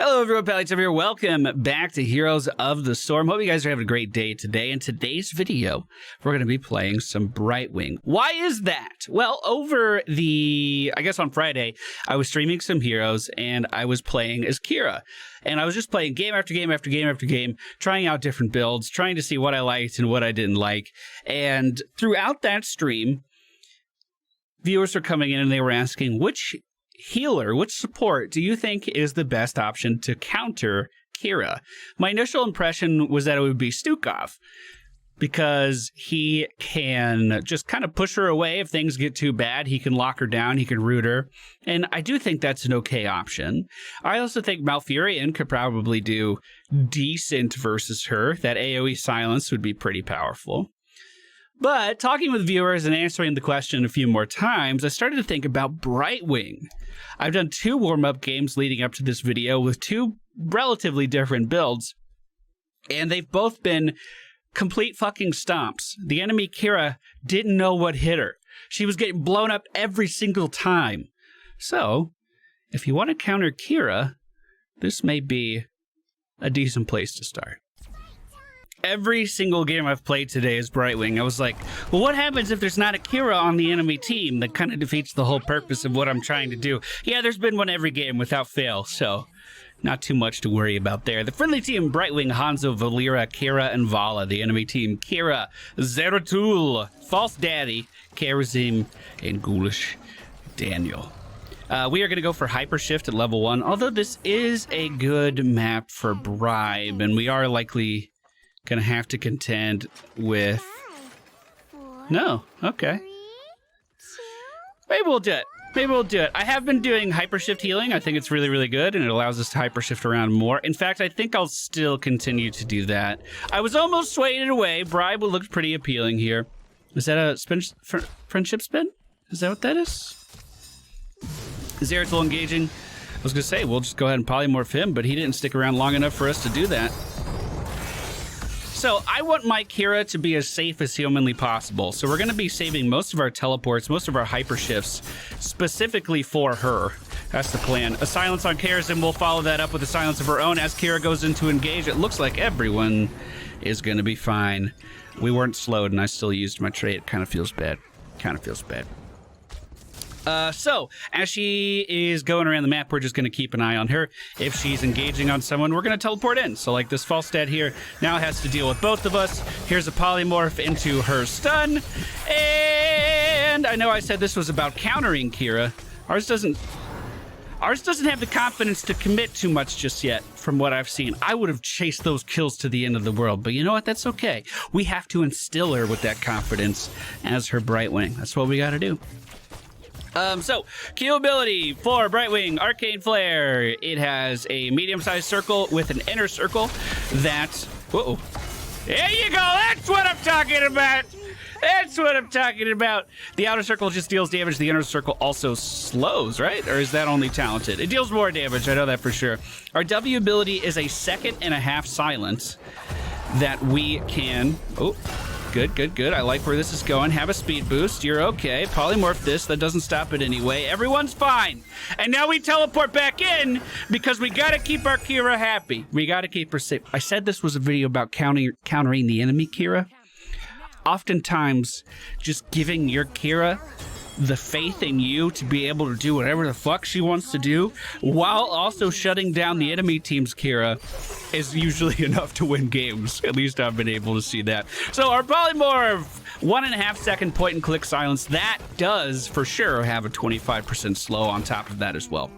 Hello everyone, MFPallytime here. Welcome back to Heroes of the Storm. Hope you guys are having a great day today. In today's video, we're going to be playing some Brightwing. Why is that? Well, on Friday, I was streaming some heroes and I was playing as Qhira. And I was just playing game after game after game after game, trying out different builds, trying to see what I liked and what I didn't like. And throughout that stream, viewers were coming in and they were asking, which healer, which support do you think is the best option to counter Qhira? My initial impression was that it would be Stukov, because he can just kind of push her away if things get too bad. He can lock her down, he can root her, and I do think that's an okay option. I also think Malfurion could probably do decent versus her. That AoE silence would be pretty powerful. But talking with viewers and answering the question a few more times, I started to think about Brightwing. I've done 2 warm-up games leading up to this video with 2 relatively different builds, and they've both been complete fucking stomps. The enemy Qhira didn't know what hit her. She was getting blown up every single time. So, if you want to counter Qhira, this may be a decent place to start. Every single game I've played today is Brightwing. I was like, well, what happens if there's not a Qhira on the enemy team? That kind of defeats the whole purpose of what I'm trying to do. Yeah, there's been one every game without fail, so not too much to worry about there. The friendly team, Brightwing, Hanzo, Valeera, Qhira, and Vala. The enemy team, Qhira, Zeratul, False Daddy, Karazim, and Ghoulish Daniel. We are going to go for Hyper Shift at level 1, although this is a good map for Bribe, and we are likely gonna have to contend with... No, okay. Maybe we'll do it. Maybe we'll do it. I have been doing Hypershift healing. I think it's really, really good, and it allows us to Hypershift around more. In fact, I think I'll still continue to do that. I was almost swayed away. Bribe looks pretty appealing here. Is that a friendship spin? Is that what that is? Zeratul engaging. I was gonna say, we'll just go ahead and polymorph him, but he didn't stick around long enough for us to do that. So I want my Qhira to be as safe as humanly possible. So we're going to be saving most of our teleports, most of our hyper shifts, specifically for her. That's the plan. A silence on Karazim, we'll follow that up with a silence of her own as Qhira goes in to engage. It looks like everyone is going to be fine. We weren't slowed and I still used my trait. It kind of feels bad. So, as she is going around the map, we're just going to keep an eye on her. If she's engaging on someone, we're going to teleport in. So, like this false stat here now has to deal with both of us. Here's a polymorph into her stun. And I know I said this was about countering Qhira. Ours doesn't have the confidence to commit too much just yet, from what I've seen. I would have chased those kills to the end of the world, but you know what? That's okay. We have to instill her with that confidence as her Brightwing. That's what we got to do. So, Q ability for Brightwing, Arcane Flare. It has a medium-sized circle with an inner circle that... Whoa. There you go! That's what I'm talking about! That's what I'm talking about! The outer circle just deals damage. The inner circle also slows, right? Or is that only talented? It deals more damage, I know that for sure. Our W ability is a 1.5-second silence that we can... Oh... Good. I like where this is going. Have a speed boost. You're okay. Polymorph this. That doesn't stop it anyway. Everyone's fine. And now we teleport back in because we got to keep our Qhira happy. We got to keep her safe. I said this was a video about countering the enemy Qhira. Oftentimes, just giving your Qhira the faith in you to be able to do whatever the fuck she wants to do while also shutting down the enemy team's Qhira is usually enough to win games. At least I've been able to see that. So our polymorph, 1.5-second point and click silence, that does for sure have a 25% slow on top of that as well.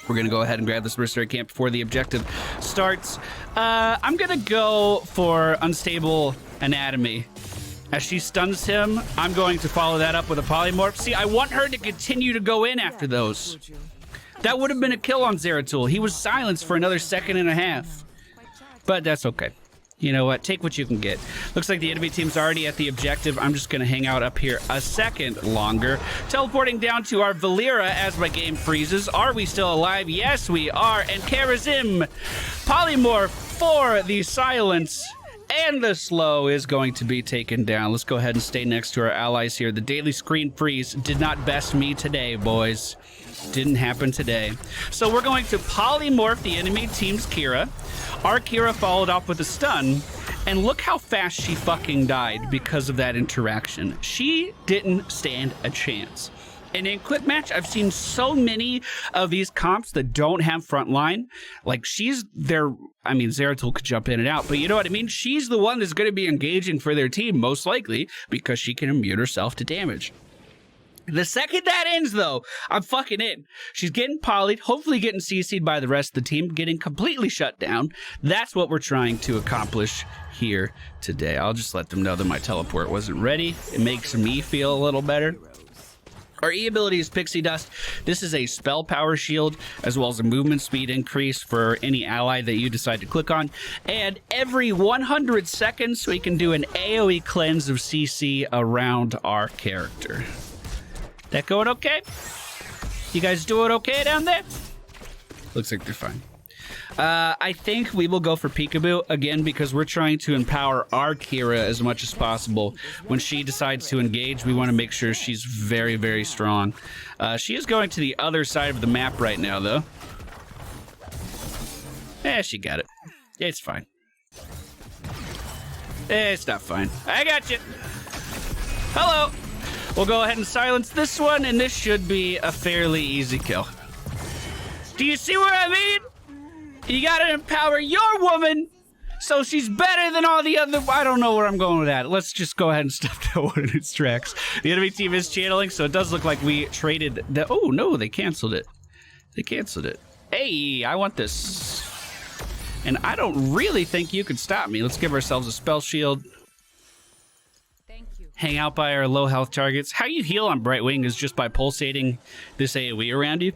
We're gonna go ahead and grab this mercenary camp before the objective starts. I'm gonna go for unstable anatomy. As she stuns him, I'm going to follow that up with a polymorph. See, I want her to continue to go in after those. That would have been a kill on Zeratul. He was silenced for another 1.5 seconds. But that's okay. You know what? Take what you can get. Looks like the enemy team's already at the objective. I'm just going to hang out up here a second longer. Teleporting down to our Valeera as my game freezes. Are we still alive? Yes, we are. And Karazim, polymorph for the silence. and the slow is going to be taken down. Let's go ahead and stay next to our allies here. The daily screen freeze did not best me today, boys. Didn't happen today. So we're going to polymorph the enemy team's Qhira. Our Qhira followed up with a stun, and look how fast she fucking died because of that interaction. She didn't stand a chance. And in quick match, I've seen so many of these comps that don't have front line. Like, she's their, I mean, Zeratul could jump in and out, but you know what I mean? She's the one that's going to be engaging for their team, most likely, because she can immune herself to damage. The second that ends, though, I'm fucking in. She's getting polyed, hopefully getting CC'd by the rest of the team, getting completely shut down. That's what we're trying to accomplish here today. I'll just let them know that my teleport wasn't ready. It makes me feel a little better. Our E ability is Pixie Dust. This is a spell power shield, as well as a movement speed increase for any ally that you decide to click on. And every 100 seconds, we can do an AoE cleanse of CC around our character. That going okay? You guys doing okay down there? Looks like they're fine. I think we will go for Peekaboo again because we're trying to empower our Qhira as much as possible. When she decides to engage, we want to make sure she's very, very strong. She is going to the other side of the map right now, though. She got it. It's fine. It's not fine. I got you. Hello. We'll go ahead and silence this one, and this should be a fairly easy kill. Do you see what I mean? You gotta empower your woman so she's better than all the other... I don't know where I'm going with that. Let's just go ahead and stop that one in its tracks. The enemy team is channeling, so it does look like we traded the... Oh, no, they canceled it. They canceled it. Hey, I want this. And I don't really think you can stop me. Let's give ourselves a spell shield. Hang out by our low health targets. How you heal on Brightwing is just by pulsating this AoE around you.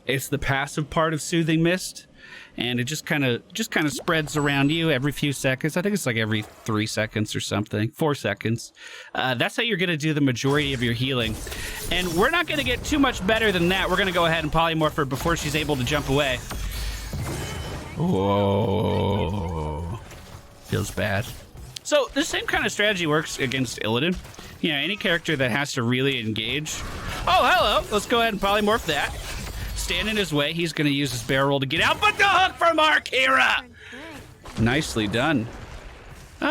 It's the passive part of Soothing Mist, and it just kind of spreads around you every few seconds. I think it's like every 3 seconds or something, 4 seconds. That's how you're going to do the majority of your healing. And we're not going to get too much better than that. We're going to go ahead and polymorph her before she's able to jump away. Whoa. Feels bad. So the same kind of strategy works against Illidan. You know, any character that has to really engage. Oh, hello. Let's go ahead and polymorph that. Stand in his way. He's going to use his barrel roll to get out, but the hook from our Qhira! Nicely done.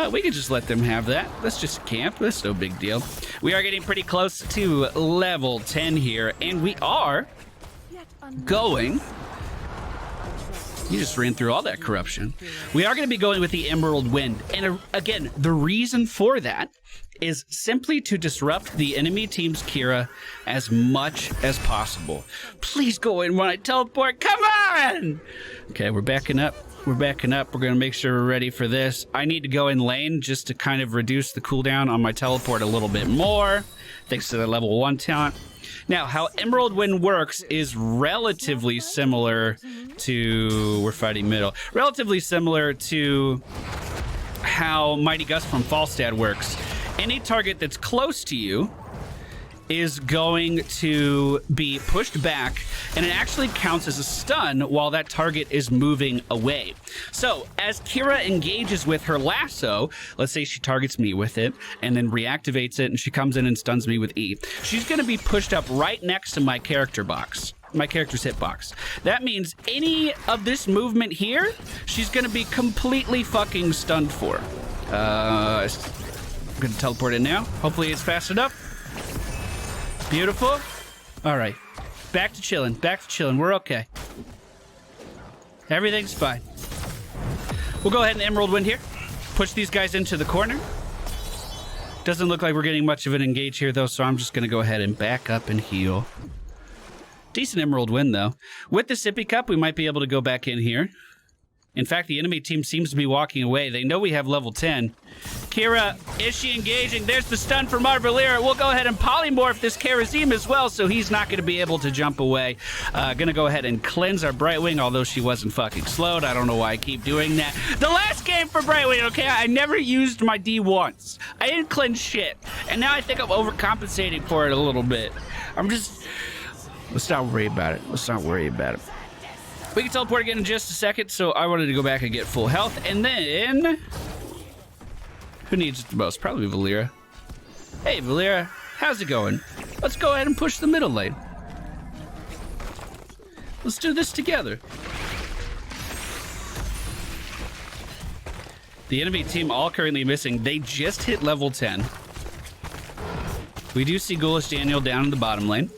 We could just let them have that. That's just camp. That's no big deal. We are getting pretty close to level 10 here, and we are going... You just ran through all that corruption. We are going to be going with the Emerald Wind. And again, the reason for that is simply to disrupt the enemy team's Qhira as much as possible. Please go in when I teleport. Come on! Okay, we're backing up. We're backing up. We're going to make sure we're ready for this. I need to go in lane just to kind of reduce the cooldown on my teleport a little bit more, thanks to the level 1 talent. Now, how Emerald Wind works is relatively similar to... We're fighting middle. Relatively similar to how Mighty Gust from Falstad works. Any target that's close to you is going to be pushed back, and it actually counts as a stun while that target is moving away. So as Qhira engages with her lasso, let's say she targets me with it and then reactivates it, and she comes in and stuns me with E. She's going to be pushed up right next to my character box, my character's hitbox. That means any of this movement here, she's going to be completely fucking stunned for. I'm going to teleport in now. Hopefully it's fast enough. Beautiful. All right. Back to chilling. Back to chilling. We're okay. Everything's fine. We'll go ahead and Emerald Wind here. Push these guys into the corner. Doesn't look like we're getting much of an engage here, though, so I'm just going to go ahead and back up and heal. Decent Emerald Wind, though. With the Sippy Cup, we might be able to go back in here. In fact, the enemy team seems to be walking away. They know we have level 10. Qhira, is she engaging? There's the stun from Marvelira. We'll go ahead and polymorph this Kharazim as well, so he's not going to be able to jump away. Gonna go ahead and cleanse our Brightwing, although she wasn't fucking slowed. I don't know why I keep doing that. The last game for Brightwing, okay? I never used my D once. I didn't cleanse shit. And now I think I'm overcompensating for it a little bit. Let's not worry about it. Let's not worry about it. We can teleport again in just a second, so I wanted to go back and get full health, and then Who needs it the most? Probably Valera. Hey, Valera, how's it going? Let's go ahead and push the middle lane. Let's do this together. The enemy team all currently missing. They just hit level 10. We do see Ghoulish Daniel down in the bottom lane.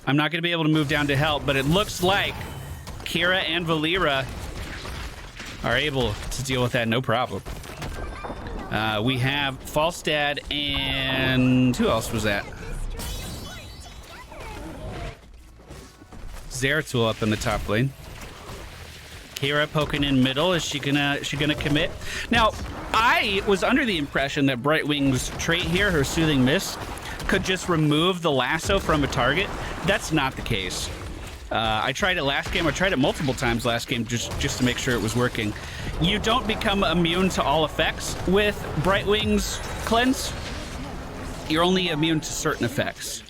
I'm not going to be able to move down to help, but it looks like Qhira and Valera are able to deal with that no problem. We have Falstad and who else was that? Zeratul up in the top lane. Qhira poking in middle. Is she gonna commit? Now, I was under the impression that Brightwing's trait here, her Soothing Mist, could just remove the lasso from a target. That's not the case. I tried it last game. I tried it multiple times last game just to make sure it was working. You don't become immune to all effects with Brightwing's cleanse. You're only immune to certain effects.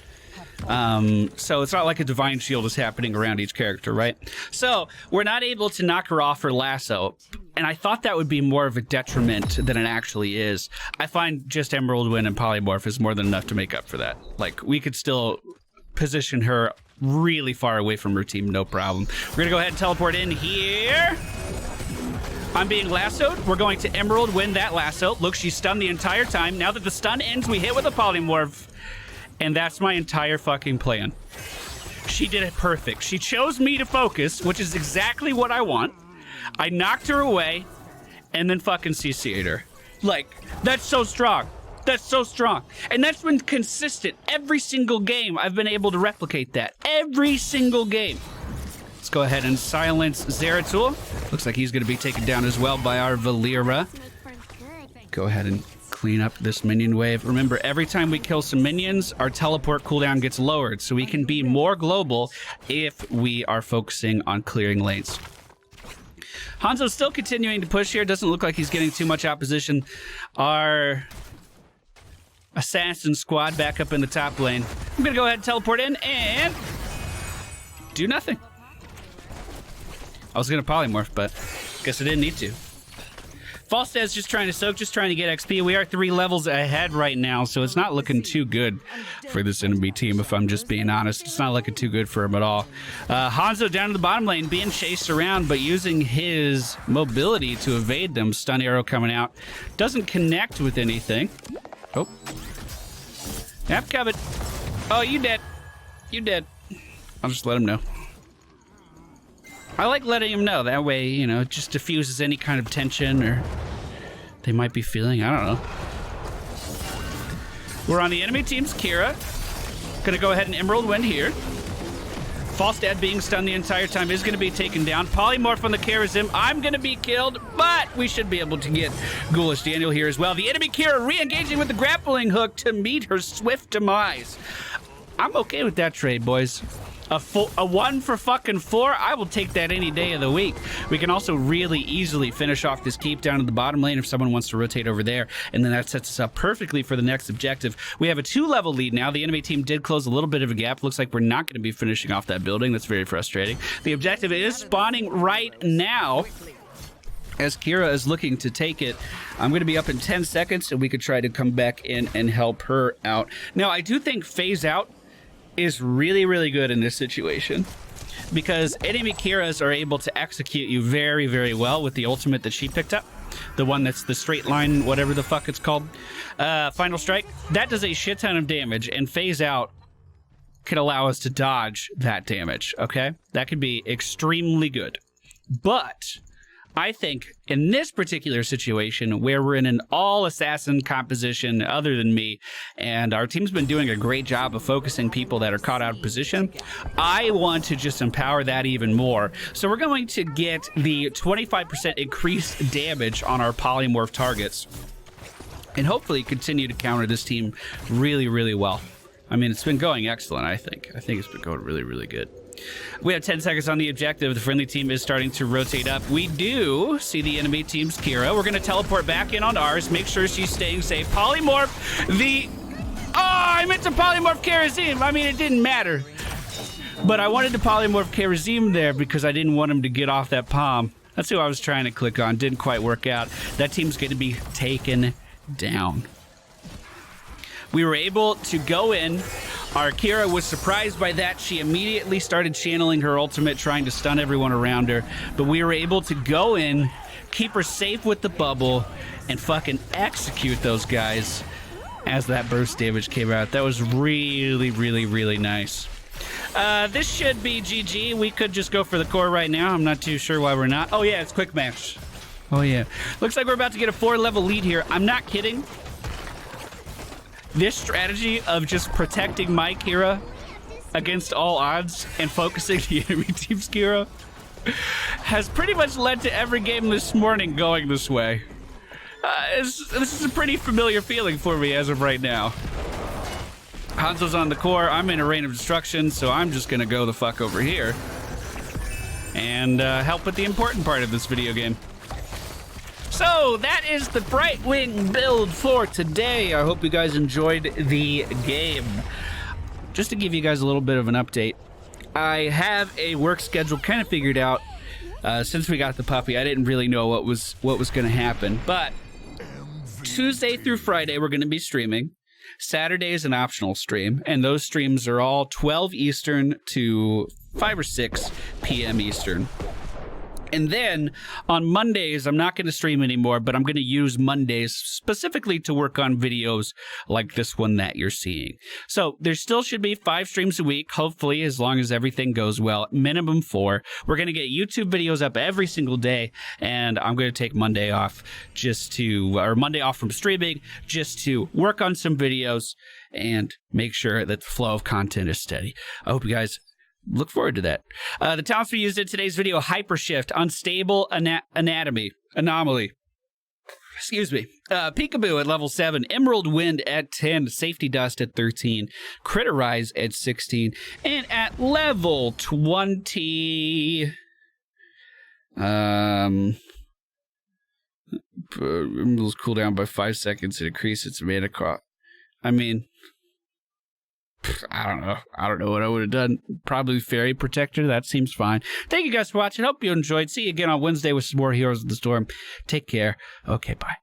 So it's not like a divine shield is happening around each character, right? So we're not able to knock her off her lasso, and I thought that would be more of a detriment than it actually is. I find just Emerald Wind and Polymorph is more than enough to make up for that. Like, we could still position her really far away from her team, no problem. We're gonna go ahead and teleport in here. I'm being lassoed. We're going to Emerald Wind that lasso. Look, she's stunned the entire time. Now that the stun ends, we hit with a Polymorph. And that's my entire fucking plan. She did it perfect. She chose me to focus, which is exactly what I want. I knocked her away, and then fucking CC'd her. Like, that's so strong. That's so strong. And that's been consistent. Every single game, I've been able to replicate that. Every single game. Let's go ahead and silence Zeratul. Looks like he's going to be taken down as well by our Valera. Go ahead and clean up this minion wave. Remember, every time we kill some minions, our teleport cooldown gets lowered, so we can be more global if we are focusing on clearing lanes. Hanzo's still continuing to push here. Doesn't look like he's getting too much opposition. Our assassin squad back up in the top lane. I'm gonna go ahead and teleport in and do nothing. I was gonna polymorph, but guess I didn't need to. Falstad's just trying to soak, just trying to get XP. We are 3 levels ahead right now, so it's not looking too good for this enemy team, if I'm just being honest. It's not looking too good for him at all. Hanzo down in the bottom lane, being chased around, but using his mobility to evade them. Stun arrow coming out. Doesn't connect with anything. Oh. Yep, covered. Oh, you dead. You dead. I'll just let him know. I like letting him know. That way, you know, it just diffuses any kind of tension or they might be feeling. I don't know. We're on the enemy team's Qhira. Gonna go ahead and Emerald Wind here. Falstad being stunned the entire time is gonna be taken down. Polymorph on the Charism. I'm gonna be killed, but we should be able to get Ghoulish Daniel here as well. The enemy Qhira re-engaging with the grappling hook to meet her swift demise. I'm okay with that trade, boys. A 1 for fucking 4, I will take that any day of the week. We can also really easily finish off this keep down in the bottom lane if someone wants to rotate over there, and then that sets us up perfectly for the next objective. We have a 2-level lead now. The enemy team did close a little bit of a gap. Looks like we're not going to be finishing off that building. That's very frustrating. The objective is spawning right now, as Qhira is looking to take it. I'm going to be up in 10 seconds, and we could try to come back in and help her out. Now, I do think phase out is really, really good in this situation because enemy Qhiras are able to execute you very, very well with the ultimate that she picked up. The one that's the straight line, whatever the fuck it's called. Final Strike. That does a shit ton of damage, and phase out can allow us to dodge that damage, okay? That could be extremely good. But I think in this particular situation where we're in an all-assassin composition other than me, and our team's been doing a great job of focusing people that are caught out of position, I want to just empower that even more. So we're going to get the 25% increased damage on our polymorph targets and hopefully continue to counter this team really, really well. I mean, it's been going excellent, I think. I think it's been going really, really good. We have 10 seconds on the objective. The friendly team is starting to rotate up. We do see the enemy team's Qhira. We're going to teleport back in on ours. Make sure she's staying safe. Polymorph the... Oh, I meant to polymorph Charism. I mean, it didn't matter. But I wanted to polymorph Charism there because I didn't want him to get off that palm. That's who I was trying to click on. Didn't quite work out. That team's going to be taken down. We were able to go in. Our Qhira was surprised by that. She immediately started channeling her ultimate, trying to stun everyone around her. But we were able to go in, keep her safe with the bubble, and fucking execute those guys as that burst damage came out. That was really, really, really nice. This should be GG. We could just go for the core right now. I'm not too sure why we're not. Oh, yeah, it's quick match. Oh, yeah. Looks like we're about to get a 4-level lead here. I'm not kidding. This strategy of just protecting my Qhira against all odds and focusing the enemy team's Qhira has pretty much led to every game this morning going this way. This is a pretty familiar feeling for me as of right now. Hanzo's on the core. I'm in a rain of destruction, so I'm just gonna go the fuck over here and help with the important part of this video game. So that is the Brightwing build for today. I hope you guys enjoyed the game. Just to give you guys a little bit of an update, I have a work schedule kind of figured out. Since we got the puppy, I didn't really know what was gonna happen, but Tuesday through Friday we're gonna be streaming. Saturday is an optional stream, and those streams are all 12 Eastern to 5 or 6 p.m. Eastern. And then on Mondays, I'm not going to stream anymore, but I'm going to use Mondays specifically to work on videos like this one that you're seeing. So there still should be 5 streams a week, hopefully, as long as everything goes well, minimum 4. We're going to get YouTube videos up every single day, and I'm going to take Monday off Monday off from streaming just to work on some videos and make sure that the flow of content is steady. I hope you guys look forward to that. The talents we used in today's video: Hypershift, Unstable Anomaly. Excuse me. Peekaboo at level 7, Emerald Wind at 10, Safety Dust at 13, Criterize at 16, and at level 20... Emerald's cooldown by 5 seconds and increase its mana cost. I mean... I don't know. I don't know what I would have done. Probably Fairy Protector. That seems fine. Thank you guys for watching. Hope you enjoyed. See you again on Wednesday with some more Heroes of the Storm. Take care. Okay, bye.